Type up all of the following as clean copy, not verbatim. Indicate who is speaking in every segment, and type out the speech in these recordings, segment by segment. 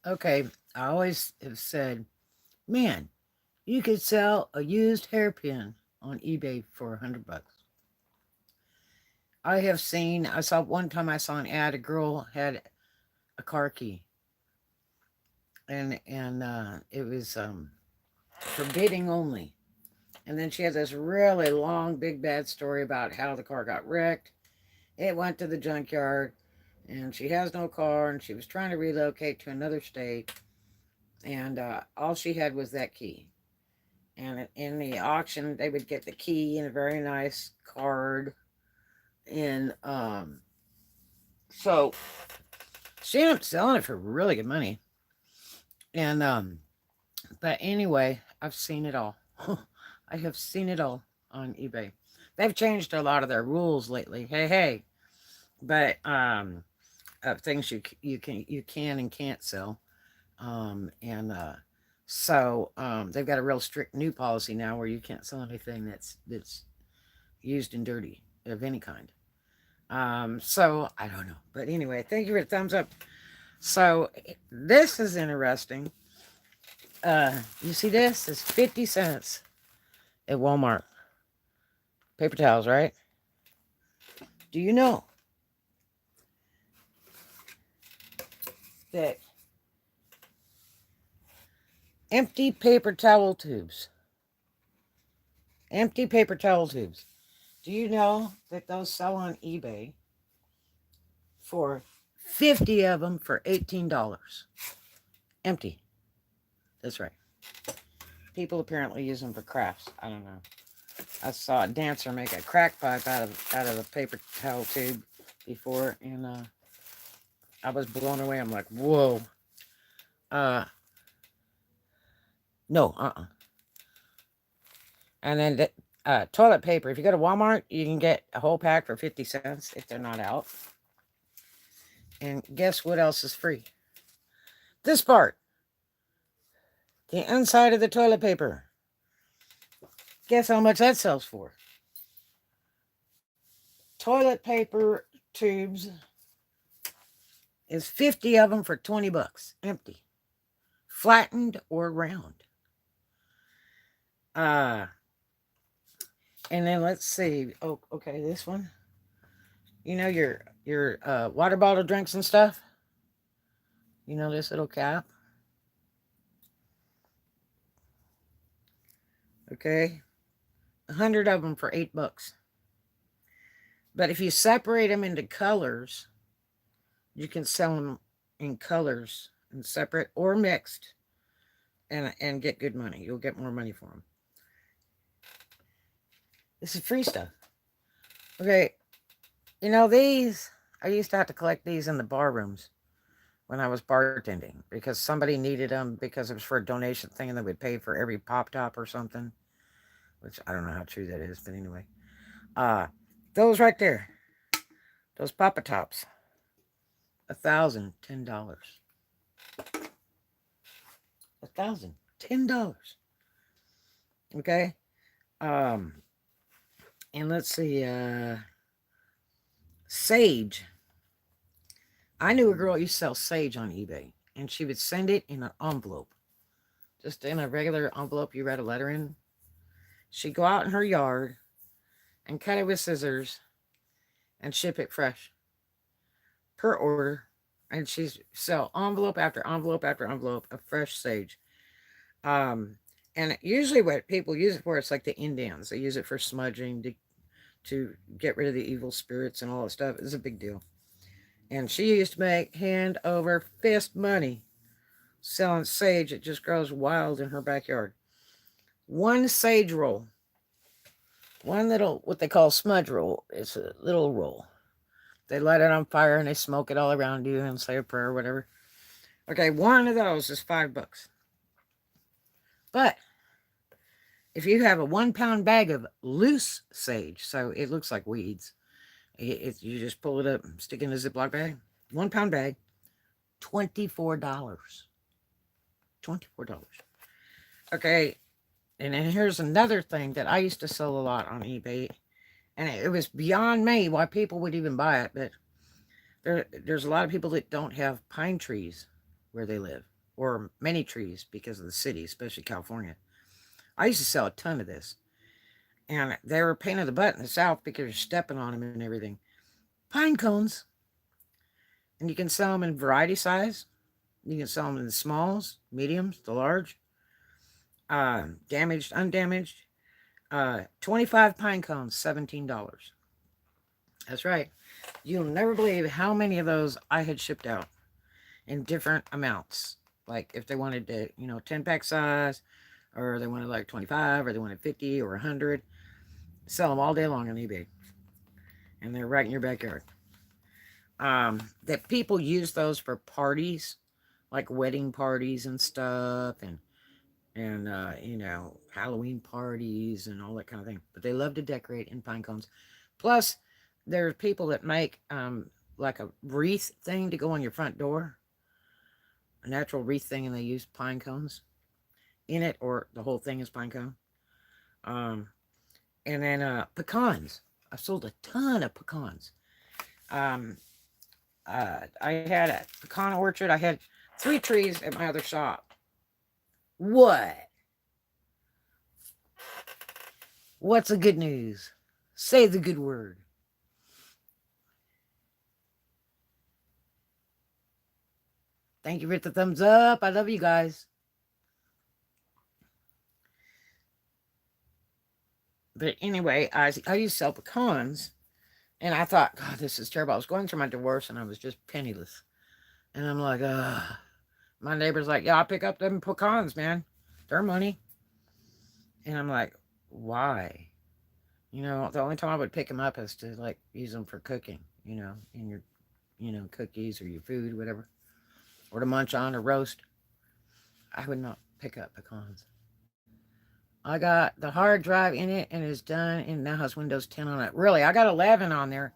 Speaker 1: Okay, I always have said, man, you could sell a used hairpin on eBay for $100. I saw one time I saw an ad, a girl had a car key, and it was for bidding only. And then she had this really long, big, bad story about how the car got wrecked. It went to the junkyard, and she has no car, and she was trying to relocate to another state, and all she had was that key. And in the auction, they would get the key and a very nice card, and so she ended up selling it for really good money. And but anyway, I've seen it all. I have seen it all on eBay. They've changed a lot of their rules lately. Hey, hey, but of things you can and can't sell. And so they've got a real strict new policy now where you can't sell anything that's used and dirty of any kind. So I don't know, but anyway, thank you for the thumbs up. So this is interesting. You see this? It's 50 cents at Walmart. Paper towels, right? Do you know that empty paper towel tubes, empty paper towel tubes, do you know that those sell on eBay for 50 of them for $18? Empty. That's right. People apparently use them for crafts. I don't know. I saw a dancer make a crack pipe out of a paper towel tube before, and I was blown away. I'm like, whoa. Uh, no, And then toilet paper. If you go to Walmart, you can get a whole pack for 50 cents if they're not out. And guess what else is free? This part. The inside of the toilet paper. Guess how much that sells for? Toilet paper tubes is 50 of them for $20. Empty. Flattened or round. And then let's see. Oh, okay, this one. You know your water bottle drinks and stuff? You know this little cap? Okay. 100 of them for $8. But if you separate them into colors, you can sell them in colors and separate or mixed, and get good money. You'll get more money for them. This is free stuff. Okay. You know, these, I used to have to collect these in the bar rooms when I was bartending because somebody needed them because it was for a donation thing and they would pay for every pop top or something, which I don't know how true that is, but anyway. Those right there, those Papa Tops, $1,010. $1,010. Okay. And let's see, sage. I knew a girl who used to sell sage on eBay, and she would send it in an envelope, just in a regular envelope you read a letter in. She'd go out in her yard and cut it with scissors and ship it fresh per order. And she'd sell envelope after envelope after envelope of fresh sage. And usually what people use it for, it's like the Indians. They use it for smudging to get rid of the evil spirits and all that stuff. It's a big deal. And she used to make hand over fist money selling sage. It just grows wild in her backyard. One sage roll, one little, what they call smudge roll. It's a little roll. They light it on fire and they smoke it all around you and say a prayer or whatever. Okay, one of those is $5. But if you have a 1 pound bag of loose sage, so it looks like weeds, you just pull it up, stick it in a Ziploc bag, 1 pound bag, $24. $24. Okay, and then here's another thing that I used to sell a lot on eBay, and it was beyond me why people would even buy it, but there's a lot of people that don't have pine trees where they live. or many trees because of the city, especially California. I used to sell a ton of this. And they were a pain in the butt in the South because you're stepping on them and everything. Pine cones. And you can sell them in variety size. You can sell them in the smalls, mediums, the large, damaged, undamaged. 25 pine cones, $17. That's right. You'll never believe how many of those I had shipped out in different amounts. Like if they wanted to, 10-pack size, or they wanted like 25, or they wanted 50 or 100. Sell them all day long on eBay. And they're right in your backyard. That people use those for parties, like wedding parties and stuff, and Halloween parties and all that kind of thing. But they love to decorate in pine cones. Plus, there's people that make like a wreath thing to go on your front door, a natural wreath thing, and they use pine cones in it, or the whole thing is pine cone. And then pecans. I've sold a ton of pecans. I had a pecan orchard. I had 3 trees at my other shop. What? What's the good news? Say the good word. Thank you for the thumbs up. I love you guys. But anyway, I used to sell pecans. And I thought, God, this is terrible. I was going through my divorce and I was just penniless. And I'm like, my neighbor's like, yeah, I'll pick up them pecans, man. They're money. And I'm like, why? The only time I would pick them up is to like use them for cooking, in your, cookies or your food, whatever. Or to munch on or roast. I would not pick up pecans. I got the hard drive in it and it's done and now has Windows 10 on it. Really, I got 11 on there.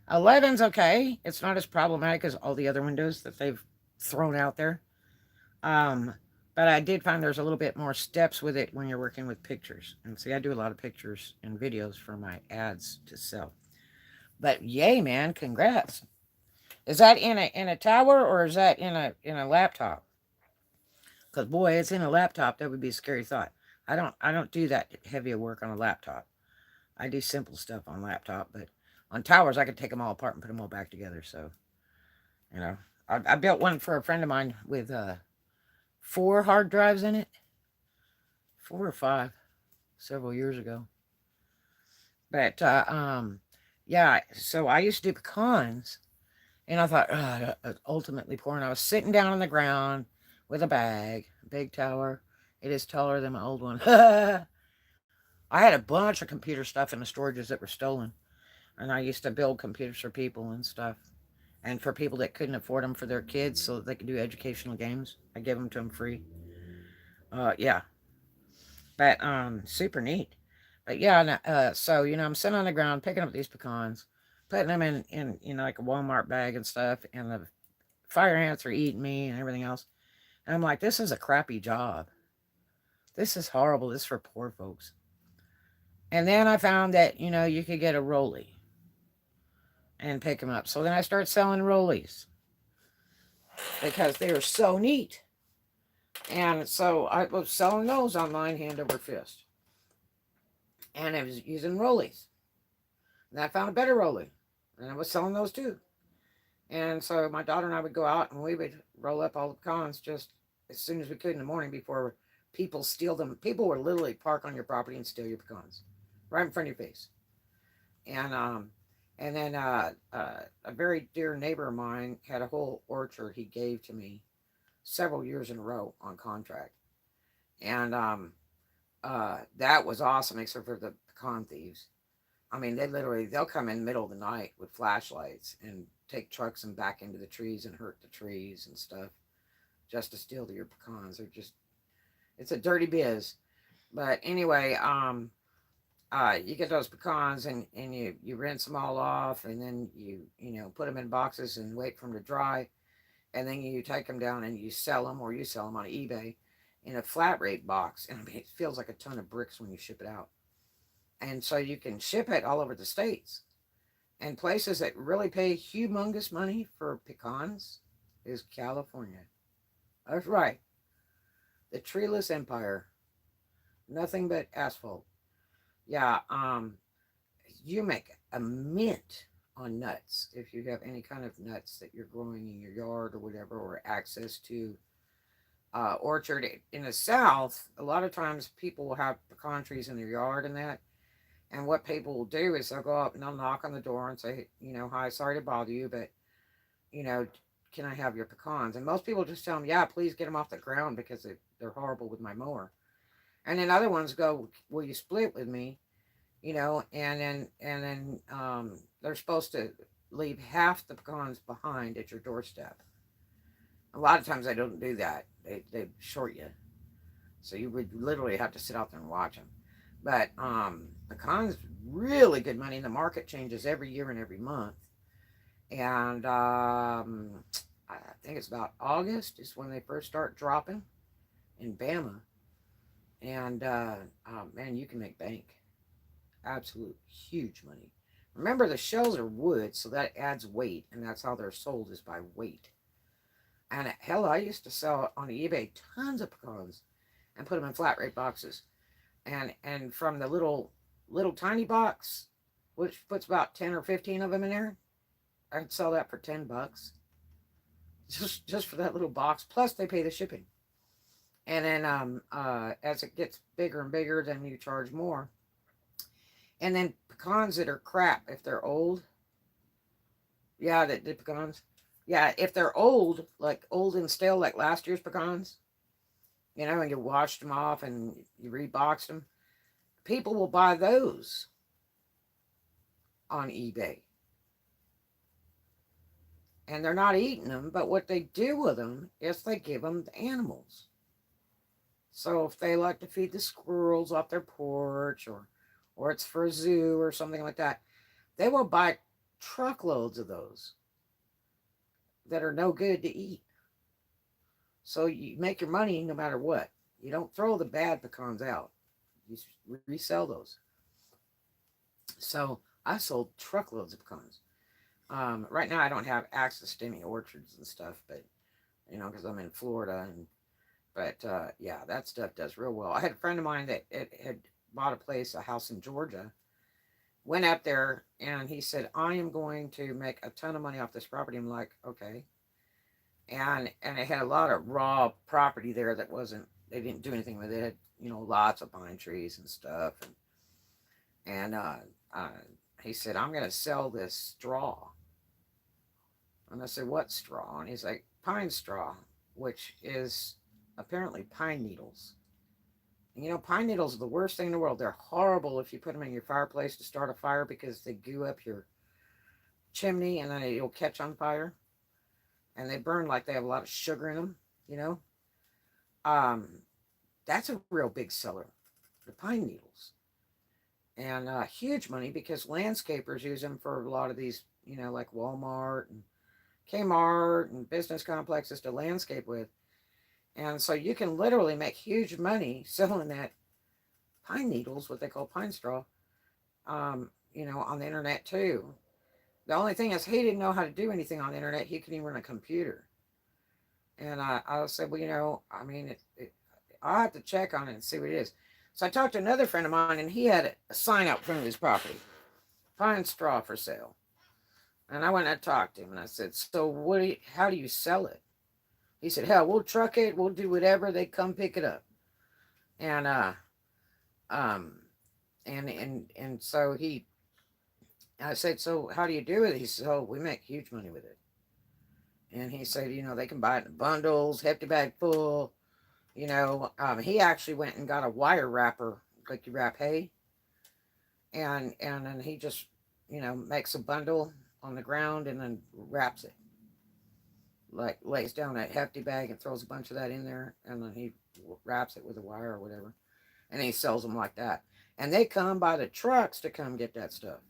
Speaker 1: 11's okay. It's not as problematic as all the other Windows that they've thrown out there. But I did find there's a little bit more steps with it when you're working with pictures. And see, I do a lot of pictures and videos for my ads to sell. But yay, man, congrats. Is that in a tower or is that in a laptop? Because boy, it's in a laptop. That would be a scary thought. I don't do that heavy of work on a laptop. I do simple stuff on laptop, but on towers I could take them all apart and put them all back together. So, I built one for a friend of mine with 4 hard drives in it, 4 or 5, several years ago. But yeah. So I used to do pecans, and I thought, ultimately poor. And I was sitting down on the ground with a big tower. It is taller than my old one. I had a bunch of computer stuff in the storages that were stolen. And I used to build computers for people and stuff. And for people that couldn't afford them for their kids so that they could do educational games. I gave them to them free. Yeah. But super neat. But yeah, so, I'm sitting on the ground picking up these pecans, putting them in like a Walmart bag and stuff. And the fire ants are eating me and everything else. And I'm like, this is a crappy job. This is horrible. This is for poor folks. And then I found that, you could get a rollie and pick them up. So then I started selling rollies because they were so neat. And so I was selling those online hand over fist. And I was using rollies. And I found a better rollie. And I was selling those too. And so my daughter and I would go out and we would roll up all the pecans just as soon as we could in the morning before people steal them. People would literally park on your property and steal your pecans right in front of your face. And then a very dear neighbor of mine had a whole orchard he gave to me several years in a row on contract. And that was awesome, except for the pecan thieves. I mean, they'll come in the middle of the night with flashlights and take trucks and back into the trees and hurt the trees and stuff just to steal your pecans. It's a dirty biz. But anyway, you get those pecans and you rinse them all off, and then you put them in boxes and wait for them to dry, and then you take them down and you sell them, or you sell them on eBay in a flat rate box. And I mean, it feels like a ton of bricks when you ship it out. And so you can ship it all over the states. And places that really pay humongous money for pecans is California. That's right. The treeless empire. Nothing but asphalt. Yeah, you make a mint on nuts if you have any kind of nuts that you're growing in your yard or whatever, or access to orchard. In the South, a lot of times people will have pecan trees in their yard and that. And what people will do is they'll go up and they'll knock on the door and say, hi, sorry to bother you, but, you know, can I have your pecans? And most people just tell them, yeah, please get them off the ground because they're horrible with my mower. And then other ones go, will you split with me? And then they're supposed to leave half the pecans behind at your doorstep. A lot of times they don't do that. They short you. So you would literally have to sit out there and watch them. But pecans, really good money. The market changes every year and every month. And I think it's about August is when they first start dropping in Bama. And man, you can make bank. Absolute huge money. Remember, the shells are wood, so that adds weight, and that's how they're sold, is by weight. And hell, I used to sell on eBay tons of pecans and put them in flat rate boxes. And from the little tiny box, which puts about 10 or 15 of them in there, I'd sell that for $10 just for that little box. Plus, they pay the shipping. And then as it gets bigger and bigger, then you charge more. And then pecans that are crap, if they're old, yeah, the pecans, yeah, if they're old, like old and stale, like last year's pecans, and you washed them off and you reboxed them, people will buy those on eBay. And they're not eating them, but what they do with them is they give them to animals. So if they like to feed the squirrels off their porch, or it's for a zoo or something like that, they will buy truckloads of those that are no good to eat. So you make your money no matter what. You don't throw the bad pecans out. You resell those. So I sold truckloads of pecans. Right now I don't have access to any orchards and stuff, but because I'm in Florida, but yeah, that stuff does real well. I had a friend of mine that had bought a house in Georgia, went up there, and he said, I am going to make a ton of money off this property. I'm like, okay. And it had a lot of raw property there that they didn't do anything with it. It had, lots of pine trees and stuff. And he said, I'm going to sell this straw. And I said, what straw? And he's like, pine straw, which is apparently pine needles. And pine needles are the worst thing in the world. They're horrible if you put them in your fireplace to start a fire because they goo up your chimney and then it'll catch on fire. And they burn like they have a lot of sugar in them, That's a real big seller, the pine needles. And huge money because landscapers use them for a lot of these, like Walmart and Kmart and business complexes to landscape with. And so you can literally make huge money selling that pine needles, what they call pine straw, on the internet too. The only thing is he didn't know how to do anything on the internet. He couldn't even run a computer. And I said, well, I'll have to check on it and see what it is. So I talked to another friend of mine, and he had a sign out front of his property, pine straw for sale. And I went and I talked to him, and I said, so how do you sell it? He said, hell, we'll truck it. We'll do whatever. They come pick it up. And so I said, so how do you do it? He said, oh, we make huge money with it. And he said, they can buy it in bundles, hefty bag full. He actually went and got a wire wrapper, like you wrap hay. And then he just, makes a bundle on the ground and then wraps it. Like lays down that hefty bag and throws a bunch of that in there. And then he wraps it with a wire or whatever. And he sells them like that. And they come by the trucks to come get that stuff.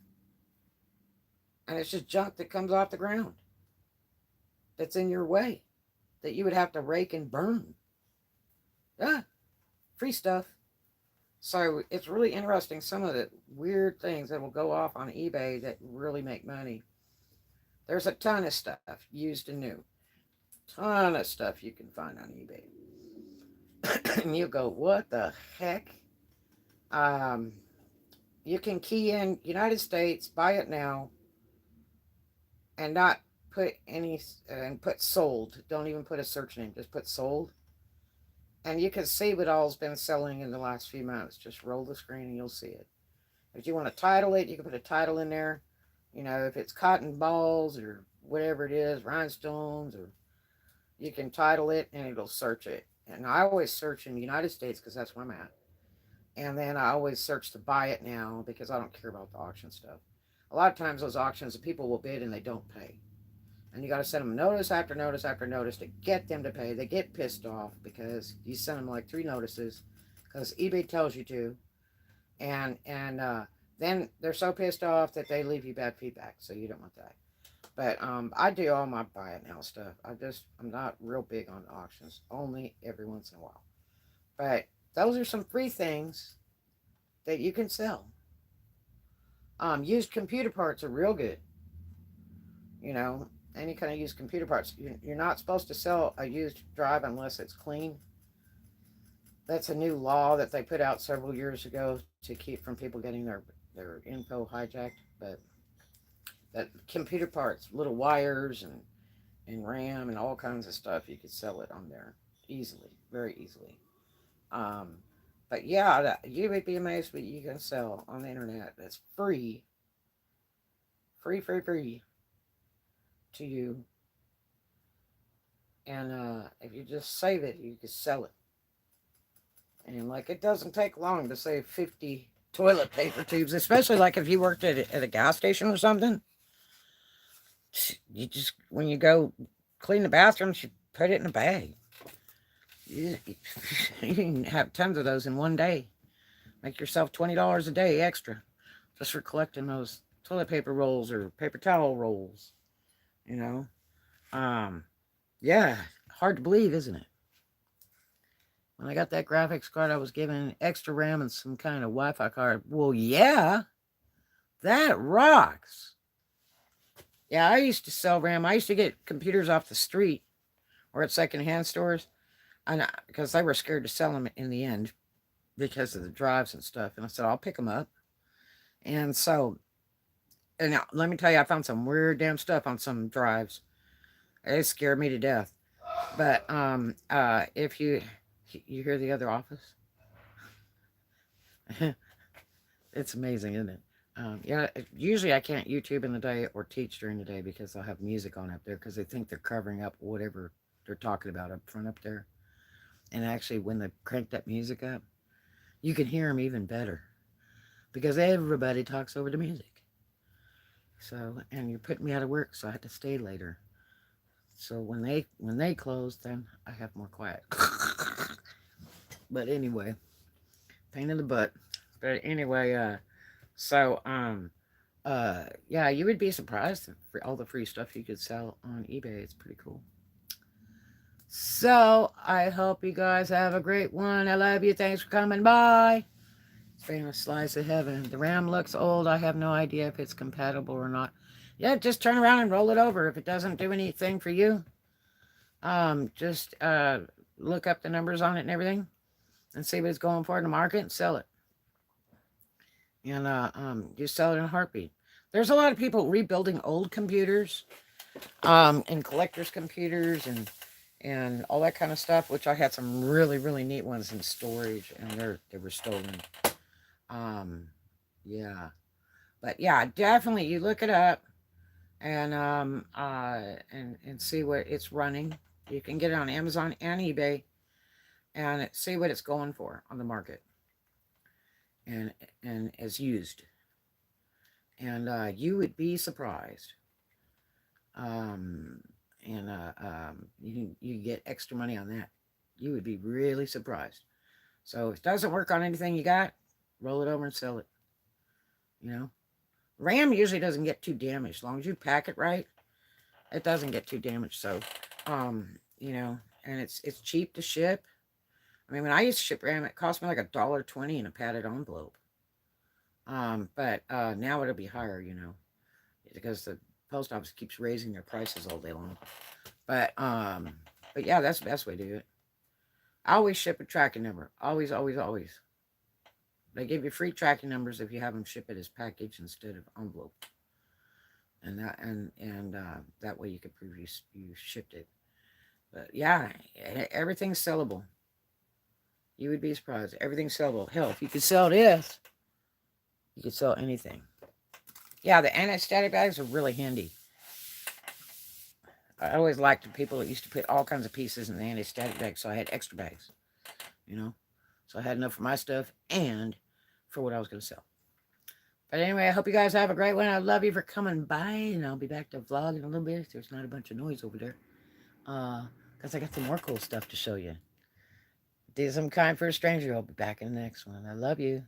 Speaker 1: And it's just junk that comes off the ground that's in your way that you would have to rake and burn. Yeah, free stuff. So it's really interesting, some of the weird things that will go off on eBay that really make money. There's a ton of stuff, used and new. Ton of stuff you can find on eBay. And you go, what the heck? Um, you can key in United States, buy it now, and not put any, and put sold. Don't even put a search name, just put sold. And you can see what all's been selling in the last few months. Just roll the screen and you'll see it. If you want to title it, you can put a title in there. You know, if it's cotton balls or whatever it is, rhinestones, or you can title it and it'll search it. And I always search in the United States because that's where I'm at. And then I always search to buy it now because I don't care about the auction stuff. A lot of times those auctions, the people will bid and they don't pay. And you got to send them notice after notice after notice to get them to pay. They get pissed off because you send them like 3 notices because eBay tells you to. And then they're so pissed off that they leave you bad feedback. So you don't want that. But I do all my buy it now stuff. I'm not real big on auctions. Only every once in a while. But those are some free things that you can sell. Used computer parts are real good. You know, any kind of used computer parts. You're not supposed to sell a used drive unless it's clean. That's a new law that they put out several years ago to keep from people getting their info hijacked. But that computer parts, little wires and RAM and all kinds of stuff, you could sell it on there easily, very easily. Um, but yeah, you would be amazed what you can sell on the internet. That's free, free to you. And if you just save it, you can sell it. And like it doesn't take long to save 50 toilet paper tubes, especially like if you worked at a gas station or something. You just, when you go clean the bathrooms, you put it in a bag. You, you can have tons of those in one day. Make yourself $20 a day extra just for collecting those toilet paper rolls or paper towel rolls. You know, um, yeah, hard to believe, isn't it? When I got that graphics card, I was given extra RAM and some kind of Wi-Fi card. Well, yeah, that rocks. Yeah, I used to sell RAM. I used to get computers off the street or at secondhand stores, and because they were scared to sell them in the end because of the drives and stuff. And I said, I'll pick them up. And so, and now, let me tell you, I found some weird damn stuff on some drives. It scared me to death. But if you hear the other office, it's amazing, isn't it? Yeah, usually I can't YouTube in the day or teach during the day because I'll have music on up there because they think they're covering up whatever they're talking about up front up there. And actually, when they crank that music up, you can hear them even better because everybody talks over the music. So, and you're putting me out of work, so I had to stay later. So when they close, then I have more quiet. But anyway, pain in the butt. But anyway, yeah, you would be surprised for all the free stuff you could sell on eBay. It's pretty cool. So I hope you guys have a great one. I love you. Thanks for coming by. It's been a slice of heaven. The RAM looks old. I have no idea if it's compatible or not. Yeah, just turn around and roll it over. If it doesn't do anything for you, just look up the numbers on it and everything and see what it's going for in the market and sell it. And just sell it in a heartbeat. There's a lot of people rebuilding old computers, and collectors' computers and all that kind of stuff, which I had some really neat ones in storage, and they were stolen. Yeah, but yeah, definitely you look it up and and see what it's running. You can get it on Amazon and eBay and see what it's going for on the market and as used. And you would be surprised. Um, and you get extra money on that. You would be really surprised. So if it doesn't work on anything you got, roll it over and sell it. You know, RAM usually doesn't get too damaged. As long as you pack it right, it doesn't get too damaged. So, you know, and it's cheap to ship. I mean, when I used to ship RAM, it cost me like $1.20 in a padded envelope. But now it'll be higher, you know, because the post office keeps raising their prices all day long. But yeah, that's the best way to do it. I always ship a tracking number. Always, always, always. They give you free tracking numbers if you have them ship it as package instead of envelope. And that way you could prove you shipped it. But yeah, everything's sellable. You would be surprised. Everything's sellable. Hell, if you could sell this, you could sell anything. Yeah, the anti-static bags are really handy. I always liked the people that used to put all kinds of pieces in the anti-static bag, so I had extra bags, you know. So I had enough for my stuff and for what I was going to sell. But anyway, I hope you guys have a great one. I love you for coming by, and I'll be back to vlog in a little bit if there's not a bunch of noise over there. Because I got some more cool stuff to show you. Do some kind for a stranger. I'll be back in the next one. I love you.